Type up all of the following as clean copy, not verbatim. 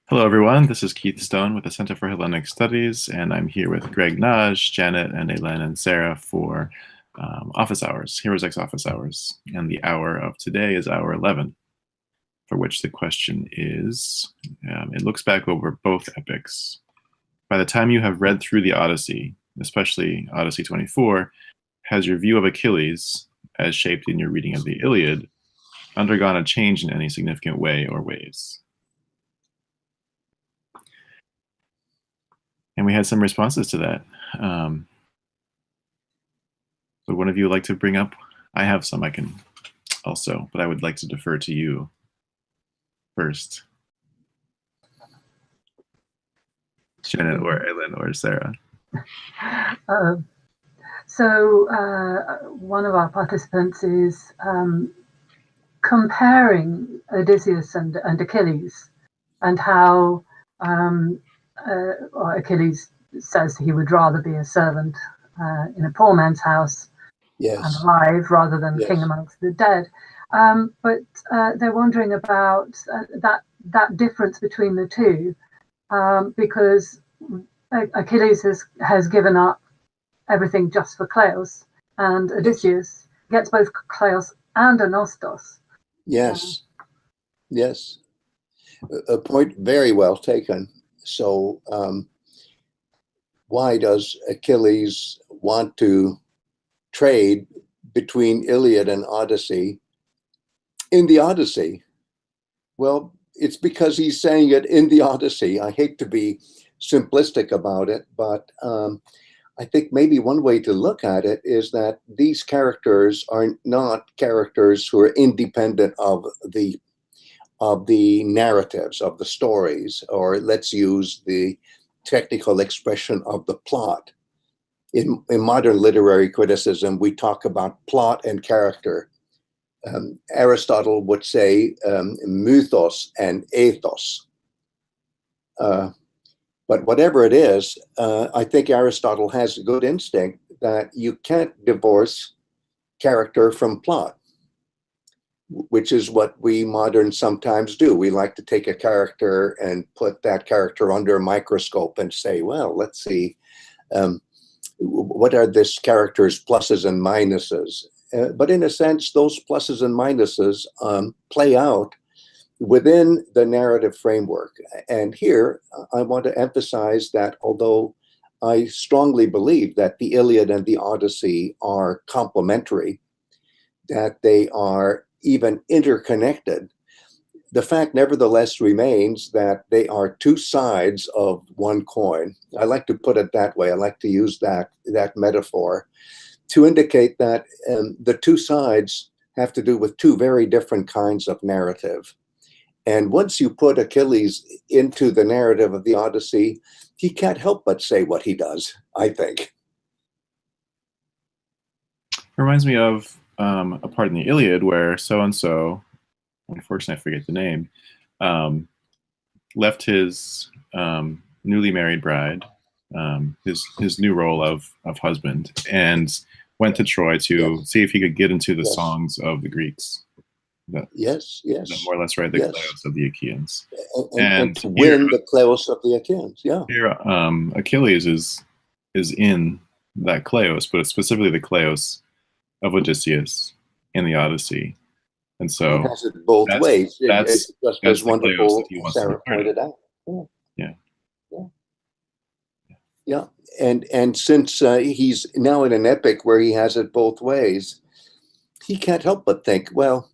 Hello, everyone. This is Keith Stone with the Center for Hellenic Studies, and I'm here with Greg, Nagy, Janet, and Helen and Sarah for office hours, HeroesX office hours. And the hour of today is hour 11, for which the question is, it looks back over both epics. By the time you have read through the Odyssey, especially Odyssey 24, has your view of Achilles, as shaped in your reading of the Iliad, undergone a change in any significant way or ways? And we had some responses to that. Would one of you like to bring up? I have some I can also, but I would like to defer to you first. Janet or Helen or Sarah. One of our participants is comparing Odysseus and Achilles, and how Achilles says he would rather be a servant in a poor man's house and alive rather than king amongst the dead. But they're wondering about that difference between the two, because Achilles has given up everything just for kleos, and Odysseus gets both kleos and a nostos. Yes. A point very well taken. So why does Achilles want to trade between Iliad and Odyssey in the Odyssey? Well, it's because he's saying it in the Odyssey. I hate to be simplistic about it, but I think maybe one way to look at it is that these characters are not characters who are independent of the narratives, of the stories, or let's use the technical expression of the plot. In modern literary criticism, we talk about plot and character. Aristotle would say mythos and ethos. But whatever it is, I think Aristotle has a good instinct that you can't divorce character from plot, which is what we moderns sometimes do. We like to take a character and put that character under a microscope and say, well, let's see, what are this character's pluses and minuses? But in a sense, those pluses and minuses play out within the narrative framework. And here, I want to emphasize that although I strongly believe that the Iliad and the Odyssey are complementary, that they are even interconnected, the fact nevertheless remains that they are two sides of one coin. I like to put it that way. I like to use that metaphor to indicate that the two sides have to do with two very different kinds of narrative. And once you put Achilles into the narrative of the Odyssey, he can't help but say what he does, I think. Reminds me of a part in the Iliad where so-and-so, unfortunately I forget the name, left his newly married bride, his new role of husband, and went to Troy to see if he could get into the songs of the Greeks. That more or less right, the kleos of the Achaeans. And to win the kleos of the Achaeans, Here, Achilles is in that kleos, but it's specifically the kleos of Odysseus in the Odyssey. And so it has it both ways. That's just as wonderful Sarah pointed out. Yeah. And since he's now in an epic where he has it both ways, he can't help but think, well,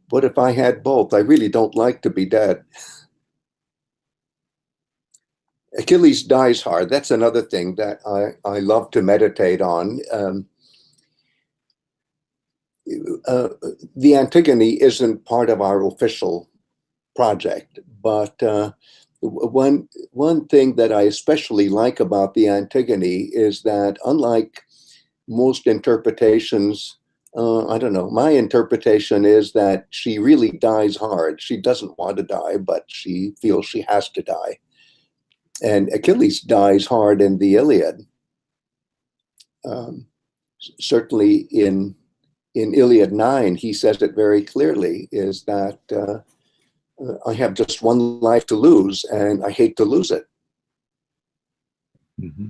what if I had both? I really don't like to be dead. Achilles dies hard. That's another thing that I love to meditate on. The Antigone isn't part of our official project, but one thing that I especially like about the Antigone is that, unlike most interpretations, I don't know, my interpretation is that she really dies hard. She doesn't want to die, but she feels she has to die. And Achilles dies hard in the Iliad. Certainly in Iliad 9, he says it very clearly, is that I have just one life to lose, and I hate to lose it. Mm-hmm.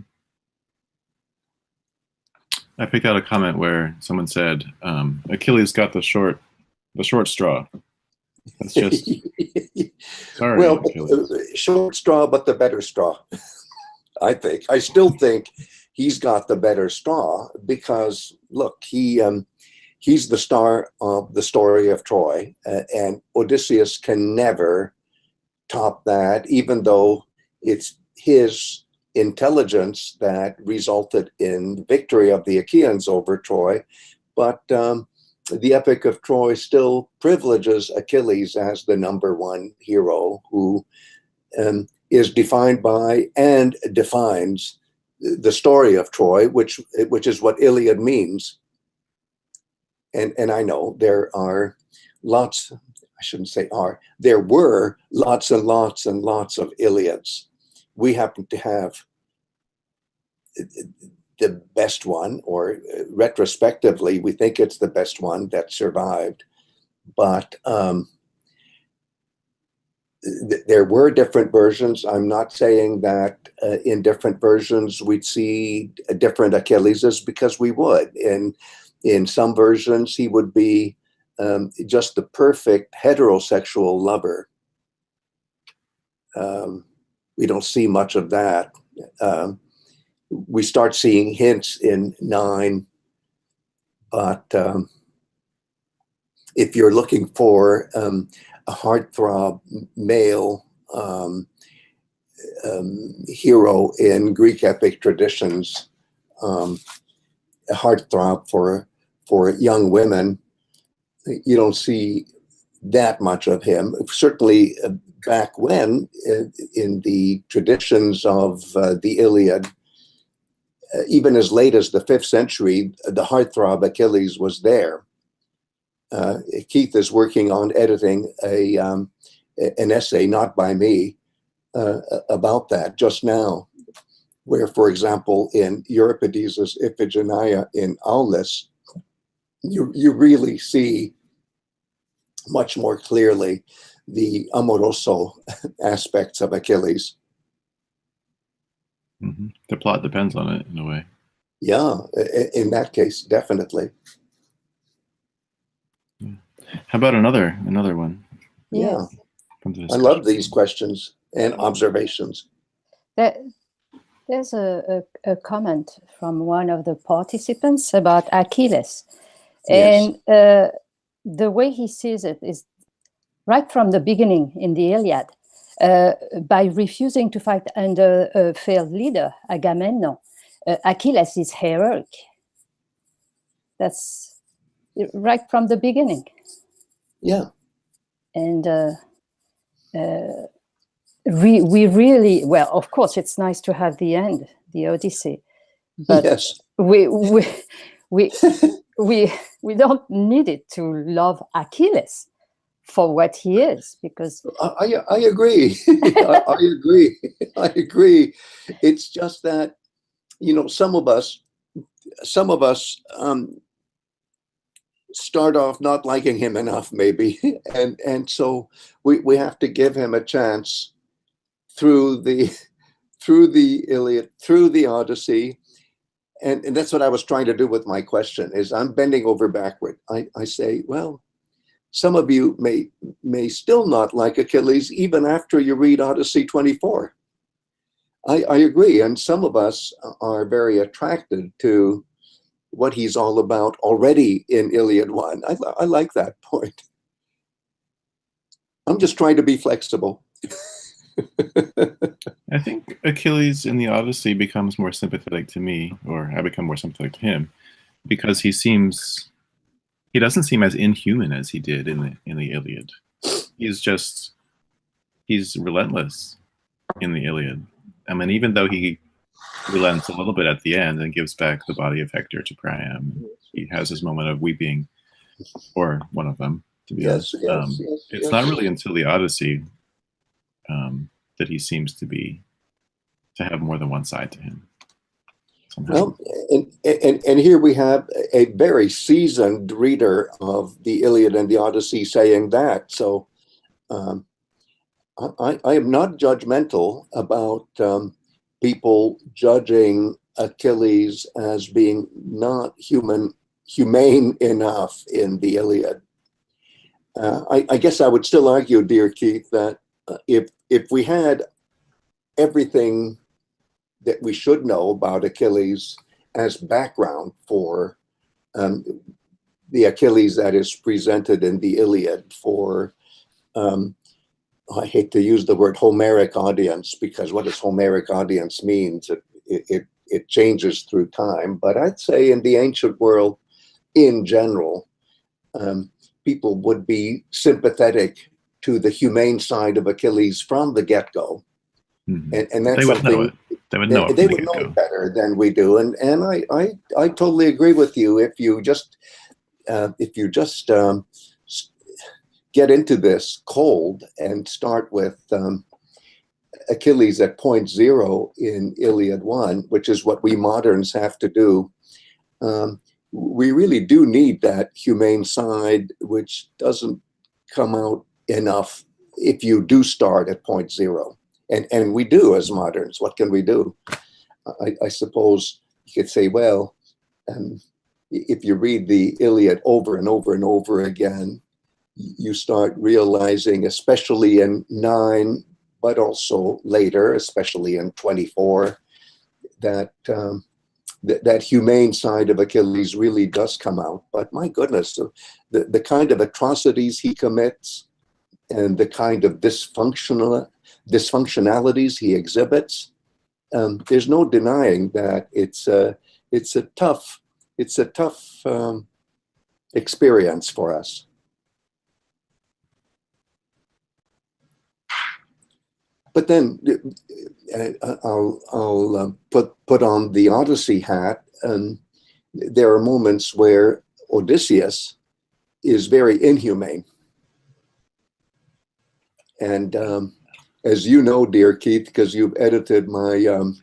I picked out a comment where someone said, Achilles got the short straw. That's just, sorry, well, Achilles. Short straw, but the better straw. I still think he's got the better straw because, look, he's the star of the story of Troy, and Odysseus can never top that, even though it's his intelligence that resulted in the victory of the Achaeans over Troy. But the Epic of Troy still privileges Achilles as the #1 hero who is defined by and defines the story of Troy, which is what Iliad means. And I know there are lots, I shouldn't say are, there were lots and lots and lots of Iliads. We happen to have the best one, or retrospectively, we think it's the best one that survived. But there were different versions. I'm not saying that in different versions we'd see different Achilleses, because we would. In some versions, he would be just the perfect heterosexual lover. We don't see much of that. We start seeing hints in 9, but if you're looking for a heartthrob male hero in Greek epic traditions, a heartthrob for young women, you don't see that much of him. Certainly back when, in the traditions of the Iliad, even as late as the 5th century, the heartthrob Achilles was there. Keith is working on editing an essay, not by me, about that just now, where, for example, in Euripides' Iphigenia in Aulis, you really see much more clearly the amoroso aspects of Achilles. Mm-hmm. The plot depends on it in a way. Yeah, in that case, definitely. Yeah. How about another one? Yeah, I love these questions and observations. There's a comment from one of the participants about Achilles. And yes. The way he sees it is right from the beginning in the Iliad, by refusing to fight under a failed leader, Agamemnon, Achilles is heroic. That's right from the beginning. Yeah. And we really, well, of course, it's nice to have the end, the Odyssey, but yes. we don't need it to love Achilles for what he is, because I agree. I agree. It's just that, you know, some of us start off not liking him enough, maybe, and so we have to give him a chance through the Iliad, through the Odyssey. And that's what I was trying to do with my question, is I'm bending over backward. I say, well, some of you may still not like Achilles even after you read Odyssey 24. I agree. And some of us are very attracted to what he's all about already in Iliad 1. I like that point. I'm just trying to be flexible. I think Achilles in the Odyssey becomes more sympathetic to me, or I become more sympathetic to him, because he doesn't seem as inhuman as he did in the Iliad. He's relentless in the Iliad. I mean, even though he relents a little bit at the end and gives back the body of Hector to Priam, he has his moment of weeping, or one of them, to be honest. It's not really until the Odyssey that he seems to have more than one side to him. Somehow. Well, and here we have a very seasoned reader of the Iliad and the Odyssey saying that. So I am not judgmental about people judging Achilles as being not humane enough in the Iliad. I guess I would still argue, dear Keith, that if we had everything that we should know about Achilles as background for the Achilles that is presented in the Iliad for, I hate to use the word Homeric audience, because what does Homeric audience means? It changes through time. But I'd say in the ancient world, in general, people would be sympathetic to the humane side of Achilles from the get-go. Mm-hmm. And that's something they would know it better than we do. And I totally agree with you. If you just get into this cold and start with Achilles at point zero in Iliad 1, which is what we moderns have to do, we really do need that humane side, which doesn't come out enough if you do start at point zero. And we do as moderns. What can we do? I suppose you could say, well, if you read the Iliad over and over and over again, you start realizing, especially in 9, but also later, especially in 24, that that humane side of Achilles really does come out. But my goodness, the kind of atrocities he commits and the kind of dysfunctionalities he exhibits, there's no denying that it's a tough experience for us. But then I'll put on the Odyssey hat, and there are moments where Odysseus is very inhumane. And as you know, dear Keith, because you've edited my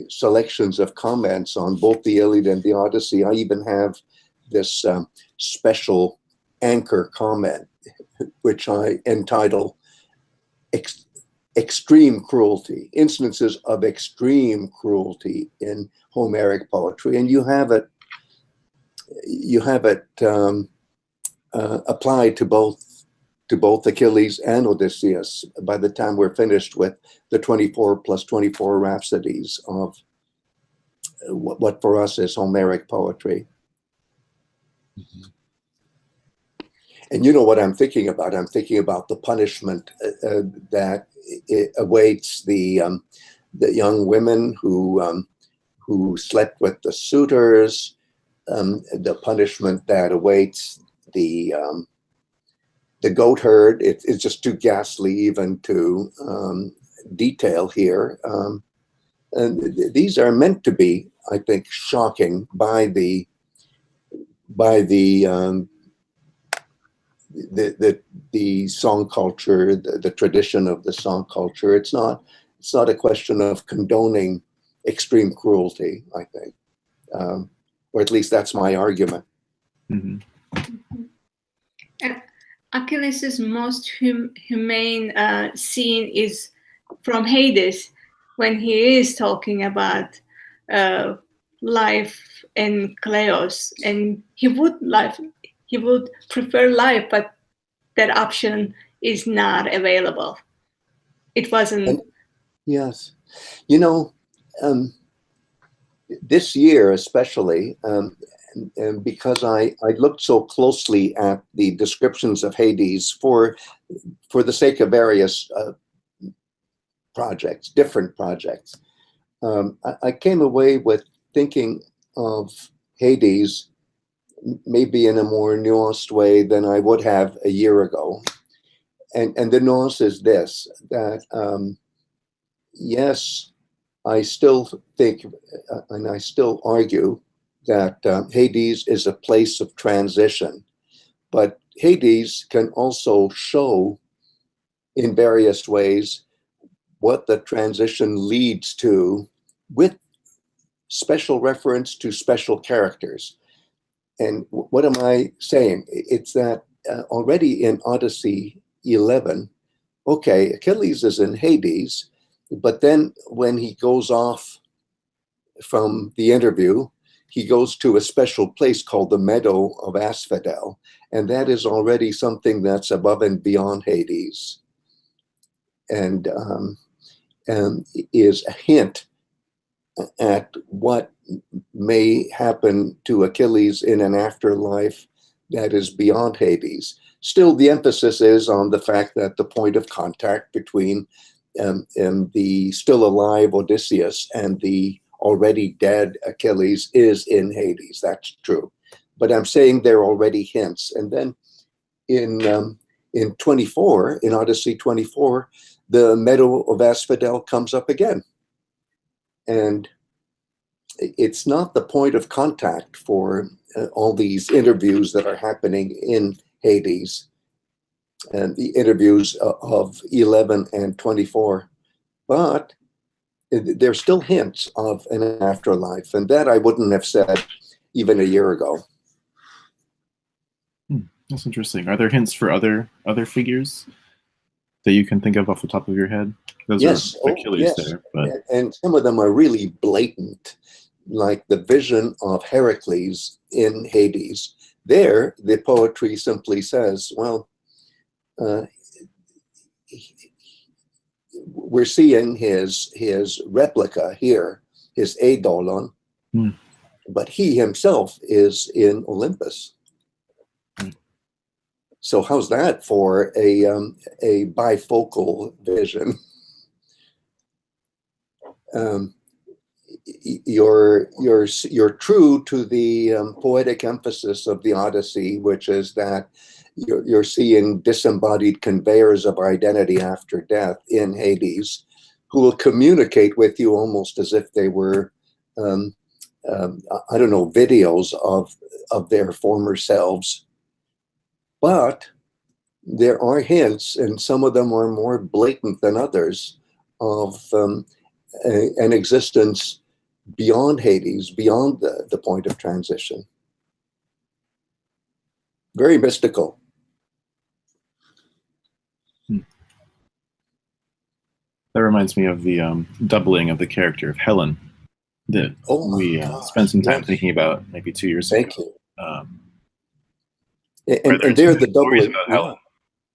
selections of comments on both the Iliad and the Odyssey, I even have this special anchor comment, which I entitle Extreme Cruelty, Instances of Extreme Cruelty in Homeric Poetry. And you have it applied to both Achilles and Odysseus by the time we're finished with the 24 plus 24 rhapsodies of what for us is Homeric poetry. Mm-hmm. And you know what I'm thinking about? I'm thinking about the punishment that awaits the young women who slept with the suitors, the punishment that awaits the goat herd. It's just too ghastly even to detail here. And these are meant to be, I think, shocking by the song culture, the tradition of the song culture. It's not a question of condoning extreme cruelty, I think, or at least that's my argument. Mm-hmm. Achilles' most humane scene is from Hades, when he is talking about life and kleos, and he would prefer life, but that option is not available. It wasn't. Yes. You know, this year especially, and because I looked so closely at the descriptions of Hades for the sake of various projects, different projects, I came away with thinking of Hades maybe in a more nuanced way than I would have a year ago. And the nuance is this, that yes, I still think, and I still argue, that Hades is a place of transition, but Hades can also show in various ways what the transition leads to, with special reference to special characters. And what am I saying? It's that already in Odyssey 11, okay, Achilles is in Hades, but then when he goes off from the interview, he goes to a special place called the Meadow of Asphodel, and that is already something that's above and beyond Hades, and is a hint at what may happen to Achilles in an afterlife that is beyond Hades. Still, the emphasis is on the fact that the point of contact between the still alive Odysseus and the already dead Achilles is in Hades. That's true. But I'm saying there are already hints. And then in 24, in Odyssey 24, the Meadow of Asphodel comes up again. And it's not the point of contact for all these interviews that are happening in Hades, and the interviews of 11 and 24, but there's still hints of an afterlife, and that I wouldn't have said even a year ago. That's interesting. Are there hints for other figures that you can think of off the top of your head? Those yes, are Achilles yes. there, but and some of them are really blatant, like the vision of Heracles in Hades. There, the poetry simply says, well, we're seeing his replica here, his eidolon, but he himself is in Olympus. So how's that for a bifocal vision? You're true to the poetic emphasis of the Odyssey, which is that you're seeing disembodied conveyors of identity after death in Hades, who will communicate with you almost as if they were, I don't know, videos of their former selves. But there are hints, and some of them are more blatant than others, of an existence beyond Hades, beyond the point of transition. Very mystical. That reminds me of the doubling of the character of Helen that we spent some time thinking about maybe 2 years ago. Thank you. And they're the doubling about Helen.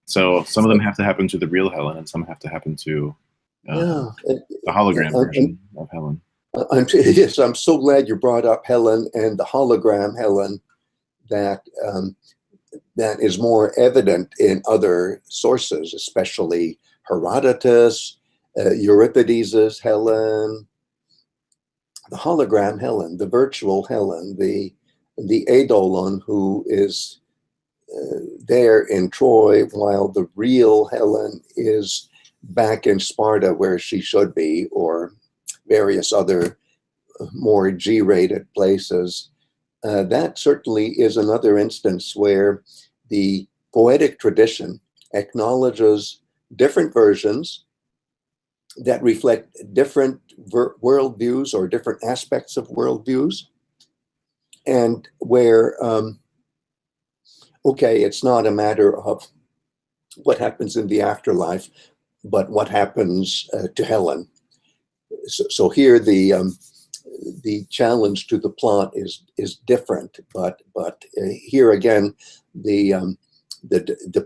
So some of them have to happen to the real Helen, and some have to happen to the hologram version of Helen. Yes, I'm so glad you brought up Helen and the hologram Helen. That is more evident in other sources, especially Herodotus, Euripides' Helen, the hologram Helen, the virtual Helen, the eidolon who is there in Troy, while the real Helen is back in Sparta where she should be, or various other more G-rated places. That certainly is another instance where the poetic tradition acknowledges different versions that reflect different worldviews or different aspects of worldviews, and where, okay, it's not a matter of what happens in the afterlife, but what happens to Helen. So here the challenge to the plot is different, but here again, the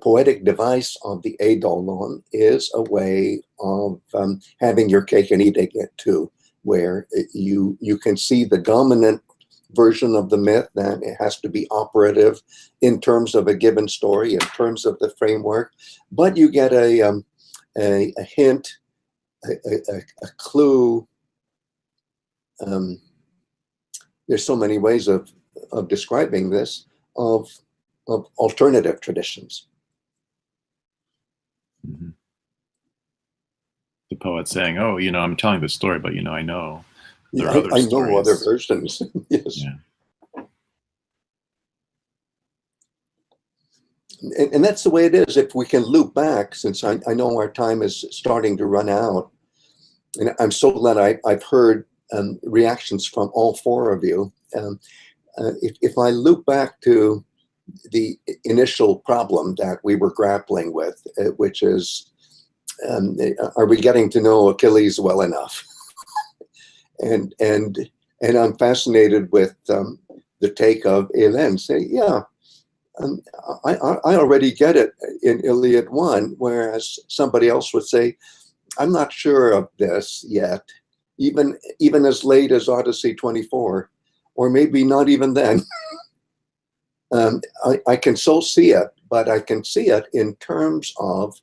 poetic device of the eidolon is a way of having your cake and eating it too, where you can see the dominant version of the myth, that it has to be in terms of a given story, in terms of the framework, but you get a hint, a clue. There's so many ways of describing this, of alternative traditions. Mm-hmm. The poet saying, "Oh, I'm telling this story, but I know there are other stories. I know other versions." Yes. Yeah. And that's the way it is. If we can loop back, since I know our time is starting to run out, and I'm so glad I've heard reactions from all four of you. If I loop back to the initial problem that we were grappling with, which is are we getting to know Achilles well enough? and I'm fascinated with the take of Helen. Say, yeah, I already get it in Iliad 1, whereas somebody else would say, I'm not sure of this yet, even as late as Odyssey 24, or maybe not even then. I can so see it, but I can see it in terms of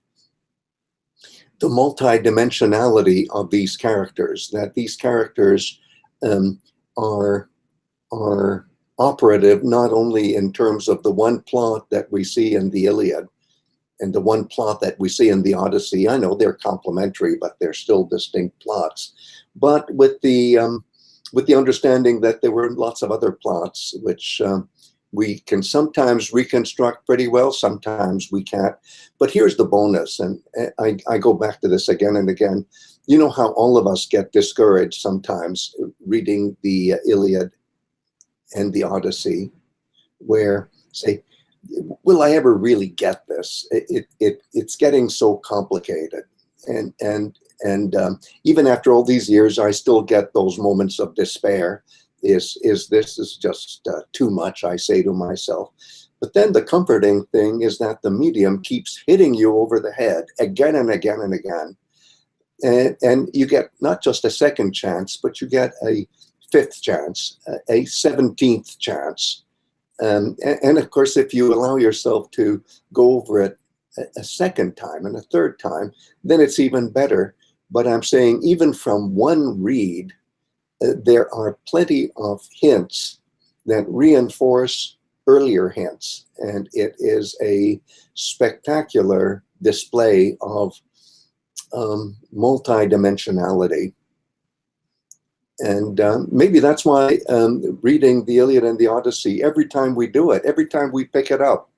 the multidimensionality of these characters, that these characters are operative not only in terms of the one plot that we see in the Iliad and the one plot that we see in the Odyssey. I know they're complementary, but they're still distinct plots. But with the understanding that there were lots of other plots, which we can sometimes reconstruct pretty well, sometimes we can't. But here's the bonus, and I go back to this again and again. You know how all of us get discouraged sometimes reading the Iliad and the Odyssey, where say, will I ever really get this? It's getting so complicated, and even after all these years, I still get those moments of despair. This is just too much, I say to myself. But then the comforting thing is that the medium keeps hitting you over the head again and again and again. And you get not just a second chance, but you get a 5th chance, a 17th chance. And of course, if you allow yourself to go over it a second time and a third time, then it's even better. But I'm saying even from one read, there are plenty of hints that reinforce earlier hints, and it is a spectacular display of multidimensionality. And maybe that's why reading the Iliad and the Odyssey, every time we do it, every time we pick it up,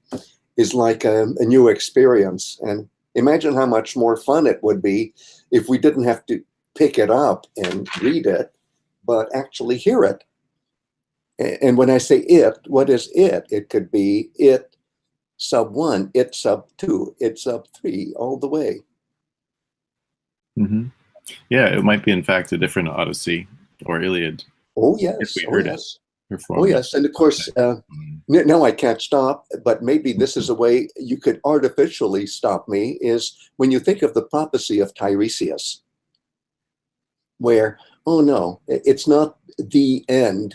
is like a new experience. And imagine how much more fun it would be if we didn't have to pick it up and read it, but actually hear it. And when I say it, what is it? It could be it sub 1, it sub 2, it sub 3, all the way. Mm-hmm. Yeah, it might be in fact a different Odyssey or Iliad. Oh yes, if we heard it performed. Oh yes, and of course, no, I can't stop, but maybe this is a way you could artificially stop me, is when you think of the prophecy of Tiresias, where, oh no, it's not the end,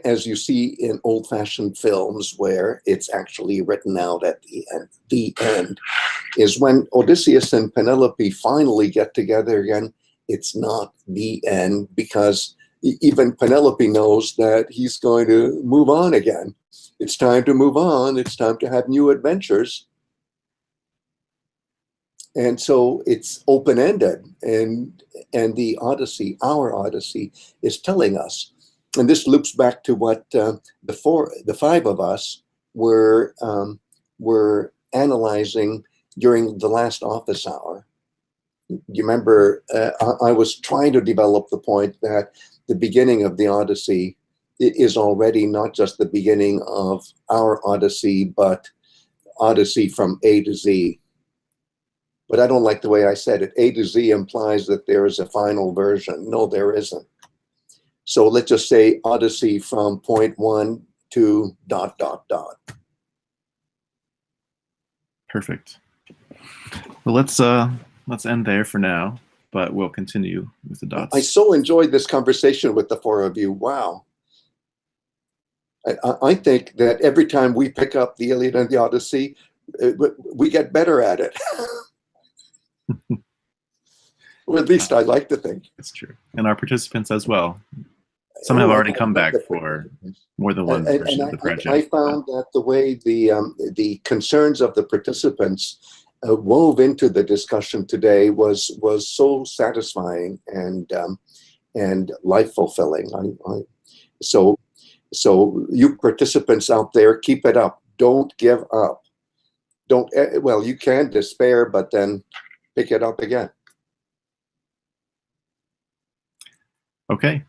as you see in old-fashioned films where it's actually written out at the end. The end is when Odysseus and Penelope finally get together again. It's not the end, because even Penelope knows that he's going to move on again. It's time to move on. It's time to have new adventures. And so it's open-ended, and the Odyssey, our Odyssey, is telling us. And this loops back to what the 5 of us were analyzing during the last office hour. You remember, I was trying to develop the point that the beginning of the Odyssey is already not just the beginning of our Odyssey, but Odyssey from A to Z. But I don't like the way I said it. A to Z implies that there is a final version. No, there isn't. So let's just say Odyssey from point 1 to ... Perfect. Well, let's end there for now, but we'll continue with the dots. I so enjoyed this conversation with the 4 of you. Wow. I think that every time we pick up the Iliad and the Odyssey, we get better at it. Well, at least I like to think. That's true. And our participants as well. Some have already come back for more than one version of the project. I found that the way the concerns of the participants wove into the discussion today was so satisfying and life fulfilling. So you participants out there, keep it up. Don't give up. Well, you can despair, but then pick it up again. Okay.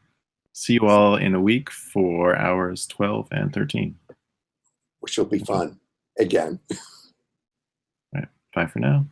See you all in a week for hours 12 and 13. Which will be fun again. All right. Bye for now.